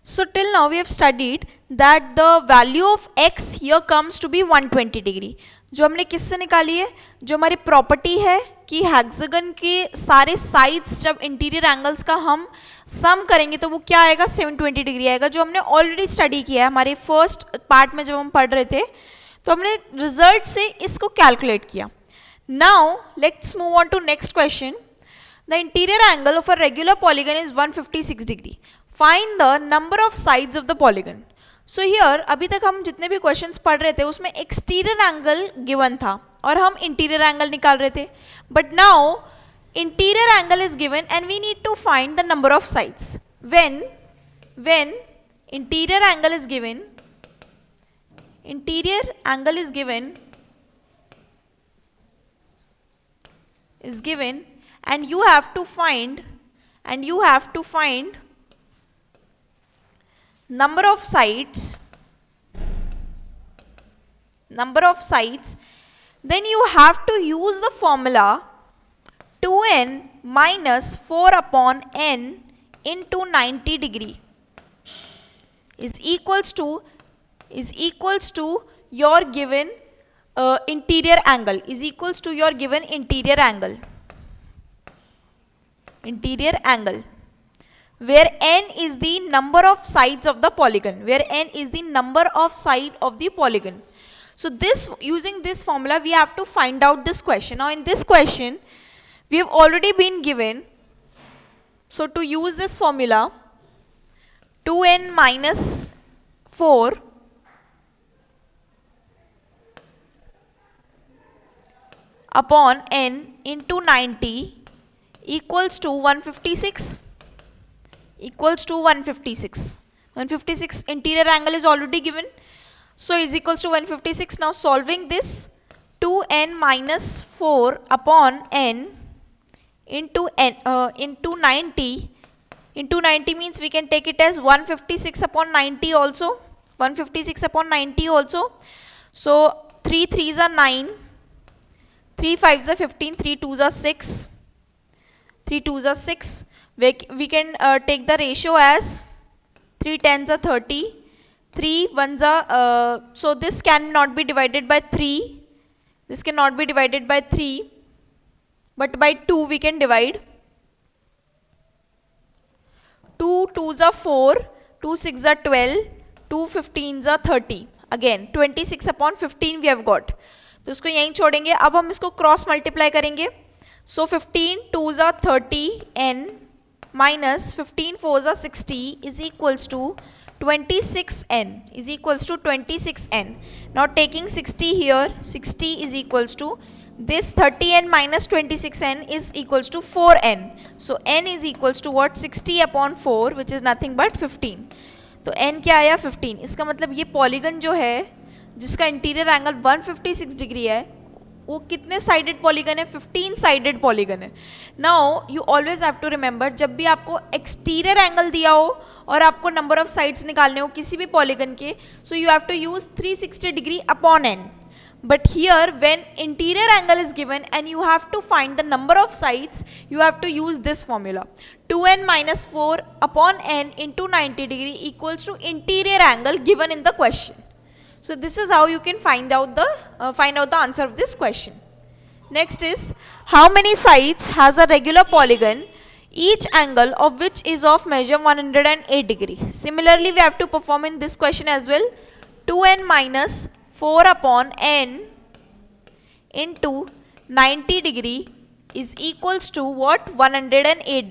So till now we have studied that the value of x here comes to be 120 degree. जो हमने किससे निकाली है, जो हमारी प्रॉपर्टी है कि हेक्सागन के सारे साइड्स जब इंटीरियर एंगल्स का हम सम करेंगे तो वो क्या आएगा, 720 डिग्री आएगा, जो हमने ऑलरेडी स्टडी किया है हमारे फर्स्ट पार्ट में जब हम पढ़ रहे थे, तो हमने रिजल्ट से इसको कैलकुलेट किया. Now let's move on to next question. The interior angle of a regular polygon is 156 degree. Find the number of sides of the polygon. So here अभी तक हम जितने भी क्वेश्चंस पढ़ रहे थे उसमें एक्सटीरियर एंगल गिवन था और हम इंटीरियर एंगल निकाल रहे थे. But now interior angle is given and we need to find the number of sides. When interior angle is given, interior angle is given and you have to find number of sides, then you have to use the formula 2n minus 4 upon n into 90 degree is equals to your given interior angle, where n is the number of sides of the polygon, So this, using this formula we have to find out this question. Now in this question we have already been given, so to use this formula 2n minus 4 upon n into 90 equals to 156. 156 interior angle is already given, so is equals to 156. Now solving this, 2n minus 4 upon n into 90 means we can take it as 156 upon 90 also. So 3 3s are 9, 3 5s are 15, 3 2s are 6. We can take the ratio as 3 10s are 30, 3 1s are, so this cannot be divided by 3, but by 2 we can divide. 2 2s are 4, 2 6s are 12, 2 15s are 30. Again 26 upon 15 we have got, तो इसको यहीं छोड़ेंगे. अब हम इसको cross multiply करेंगे. So 15 2s are 30 n minus 15 4s are 60 is equals to 26n, Now taking 60 here, 60 is equals to this 30n minus 26n is equals to 4n. So n is equals to what, 60 upon 4, which is nothing but 15. तो n क्या आया, 15. इसका मतलब ये polygon जो है जिसका interior angle 156 degree है वो कितने साइडेड पॉलीगन है, 15 साइडेड पॉलीगन है. Now you always have to remember, जब भी आपको एक्सटीरियर एंगल दिया हो और आपको नंबर ऑफ साइड्स निकालने हो किसी भी पॉलीगन के, so you have to use 360 degree upon n. But here when interior angle is given and you have to find the number of sides, you have to use this formula. 2n minus 4 upon n into 90 degree equals to interior angle given in the question. So this is how you can find out the answer of this question. Next is, how many sides has a regular polygon, each angle of which is of measure 108 degree. Similarly we have to perform in this question as well. 2n minus 4 upon n into 90 degree is equals to what, 108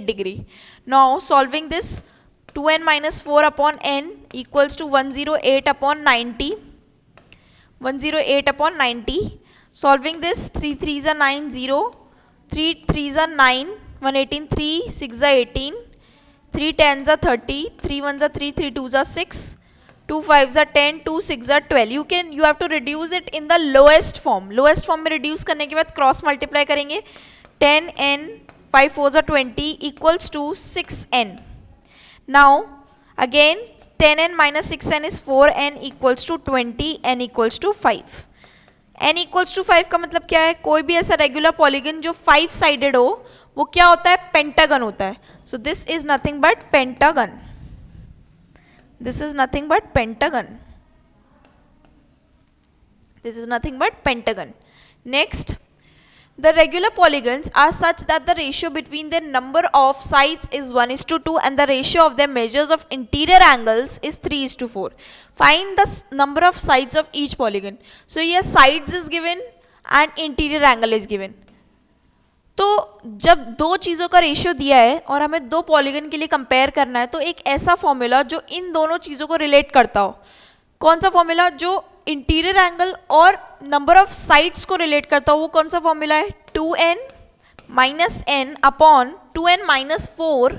degree, Now solving this, 2n minus 4 upon n equals to 108 upon 90. Solving this, 3 3s are 9, 0, 3 3s are 9, 118, 3 6s are 18, 3 10s are 30, 3 1s are 3, 3 2s are 6, 2 5s are 10, 2 6s are 12. You have to reduce it in the lowest form. में reduce करने के बाद cross multiply करेंगे. 10n 5 4s are 20 equals to 6n. Now again 10n minus 6n is 4n equals to 20, n equals to 5. n equals to 5 का मतलब क्या है, कोई भी ऐसा रेगुलर पॉलीगन जो 5 साइडेड हो वो क्या होता है, पेंटागन होता है. So this is nothing but pentagon. This is nothing but pentagon. This is nothing but pentagon. Next, the regular polygons are such that the ratio between their number of sides is 1:2 and the ratio of their measures of interior angles is 3:4. Find the number of sides of each polygon. So here sides is given and interior angle is given. तो जब दो चीज़ों का ratio दिया है और हमें दो पॉलीगन के लिए कंपेयर करना है, तो एक ऐसा फॉर्मूला जो इन दोनों चीज़ों को रिलेट करता हो. कौन सा फॉर्मूला? जो इंटीरियर एंगल और नंबर ऑफ साइड्स को रिलेट करता हो. वो कौन सा फॉर्मूला है? 2n minus n upon 2n minus 4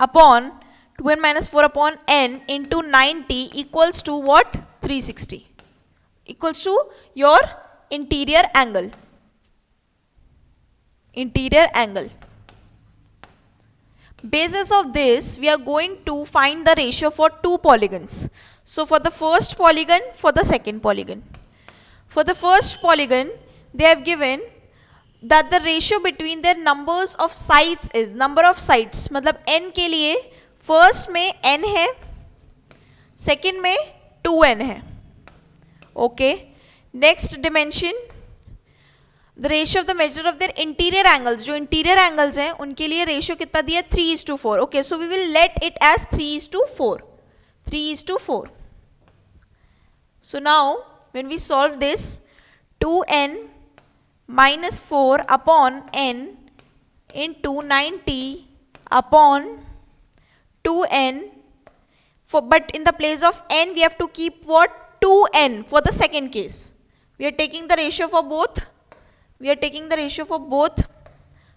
upon 2n minus 4 upon n into 90 equals to what? 360 equals to your interior angle. Basis of this, we are going to find the ratio for two polygons. So for the first polygon, for the second polygon. For the first polygon, they have given that the ratio between their numbers of sides is, number of sides मतलब n के लिए first में n है, second में 2n है. Okay. Next dimension, the ratio of the measure of their interior angles. जो interior angles हैं उनके लिए ratio कितना दिया? 3:4. Okay, so we will let it as 3:4. 3:4. So now when we solve this, 2n minus 4 upon n into 90 upon 2n. But in the place of n we have to keep what? 2n for the second case. We are taking the ratio for both.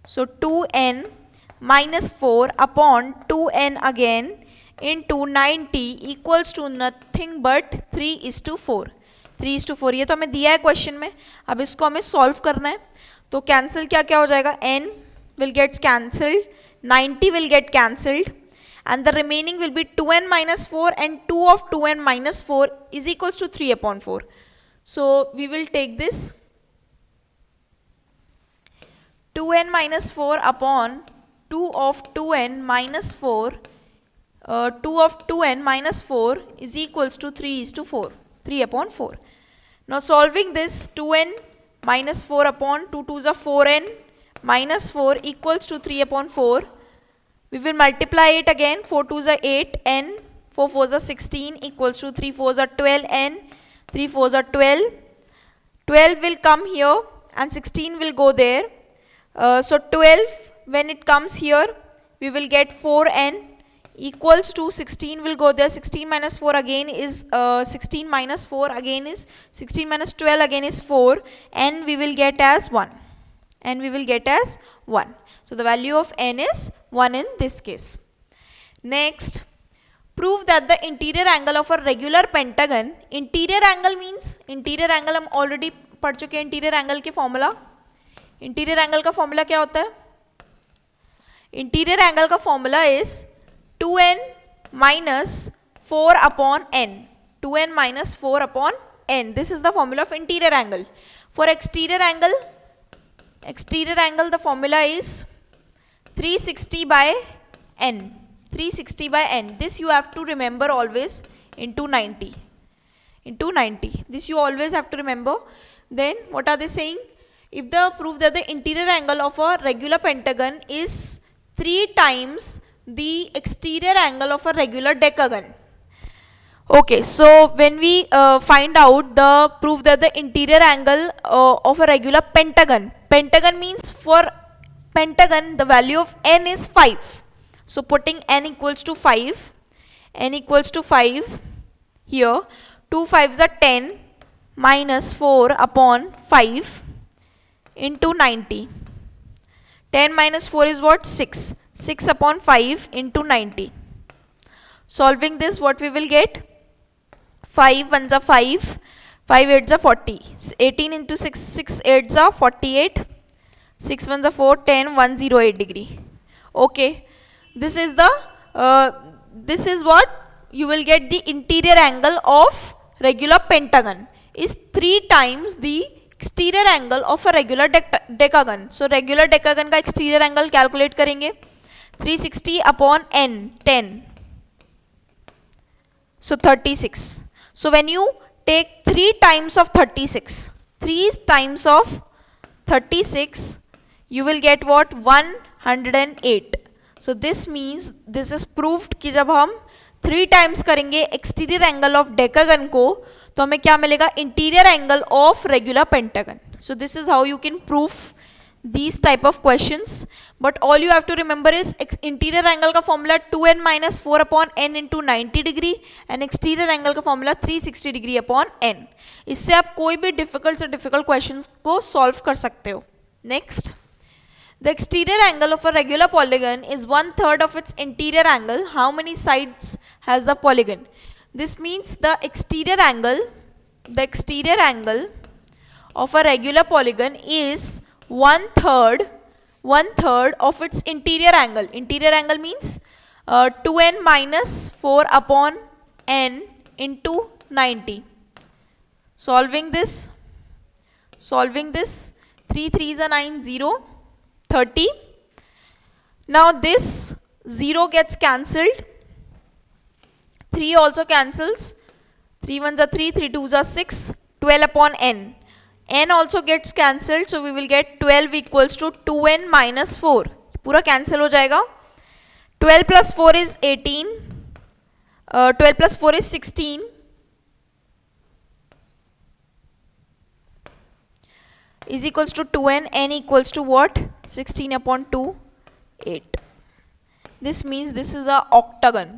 So 2n minus 4 upon 2n again into 90 equals to nothing but 3:4. 3:4 ये तो हमें दिया है question में. अब इसको हमें solve करना है. तो कैंसिल क्या हो जाएगा? n will get cancelled, 90 will get cancelled, and the remaining will be 2n minus 4 and 2 of 2n minus 4 is equals to 3/4. So we will take this 2n minus 4 upon 2 of 2n minus 4, 2 of 2n minus 4 is equals to 3:4, 3/4. Now solving this, 2n minus 4 upon 2 2s are 4n minus 4 equals to 3/4. We will multiply it again. 4 2s are 8n, 4 4s are 16 equals to 3 4s are 12n, 3 4s are 12. 12 will come here and 16 will go there. So 12 when it comes here, we will get 4n equals to 16 will go there. 16 minus 4 again is 16 minus 4 again is 16 minus 12 again is 4, and we will get as 1. So the value of n is 1 in this case. Next, prove that the interior angle of a regular pentagon, interior angle means, interior angle हम already पढ़ चुके हैं. interior angle के formula, interior angle का formula क्या होता है? interior angle का formula is 2n minus 4 upon n. 2n minus 4 upon n. This is the formula of interior angle. For exterior angle the formula is 360 by n. 360 by n. This you have to remember always into 90. This you always have to remember. Then what are they saying? If the prove that the interior angle of a regular pentagon is 3 times the exterior angle of a regular decagon. Okay, so when we find out the proof that the interior angle of a regular pentagon means for pentagon the value of n is 5. So putting n equals to 5, here 2 5s are 10 minus 4 upon 5 into 90. 10 minus 4 is what? 6. 6 upon 5 into 90. Solving this, what we will get? 5 1s are 5, 5 8s are 40. 18 into 6, 6 8s are 48. 6 1s are 4, 10, 108 degree. Okay, this is what you will get. The interior angle of regular pentagon is 3 times the exterior angle of a regular decagon. So regular decagon का exterior angle calculate करेंगे 360 upon n 10. So 36. So when you take 3 times of 36, 3 times of 36, you will get what? 108. So this means this is proved कि जब हम 3 times करेंगे exterior angle of decagon को तो हमें क्या मिलेगा? Interior angle of regular pentagon. So this is how you can prove these type of questions, but all you have to remember is interior angle का formula 2n minus 4 upon n into 90 degree and exterior angle का formula 360 degree upon n. इससे आप कोई भी difficult से difficult questions को solve कर सकते हो. Next, the exterior angle of a regular polygon is 1/3 of its interior angle. How many sides has the polygon? This means the exterior angle of a regular polygon is 1/3 of its interior angle. Interior angle means 2n minus 4 upon n into 90. Solving this 3 3s are 9, 0, 30. Now this 0 gets cancelled, 3 also cancels, 3 1s are 3, 3 2s are 6, 12 upon n. n also gets cancelled, so we will get 12 equals to 2n minus 4. पूरा cancel हो जाएगा. 12 plus 4 is 18. 12 plus 4 is 16. Is equals to 2n. n equals to what? 16 upon 2, 8. This means this is a octagon.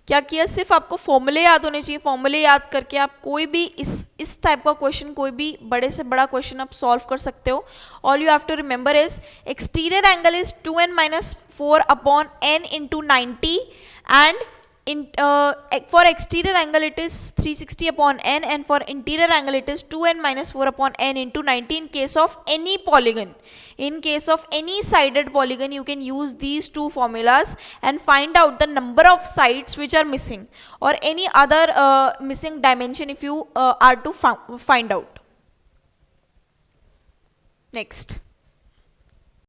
क्या किया? सिर्फ आपको फॉर्मूले याद होने चाहिए. फॉर्मूले याद करके आप कोई भी इस टाइप का क्वेश्चन, कोई भी बड़े से बड़ा क्वेश्चन आप सॉल्व कर सकते हो. All you have to remember is exterior angle is 2n minus 4 upon n into 90 and for exterior angle it is 360 upon n and for interior angle it is 2n minus 4 upon n into 90 in case of any polygon. In case of any sided polygon you can use these two formulas and find out the number of sides which are missing or any other missing dimension if you are to find out. Next.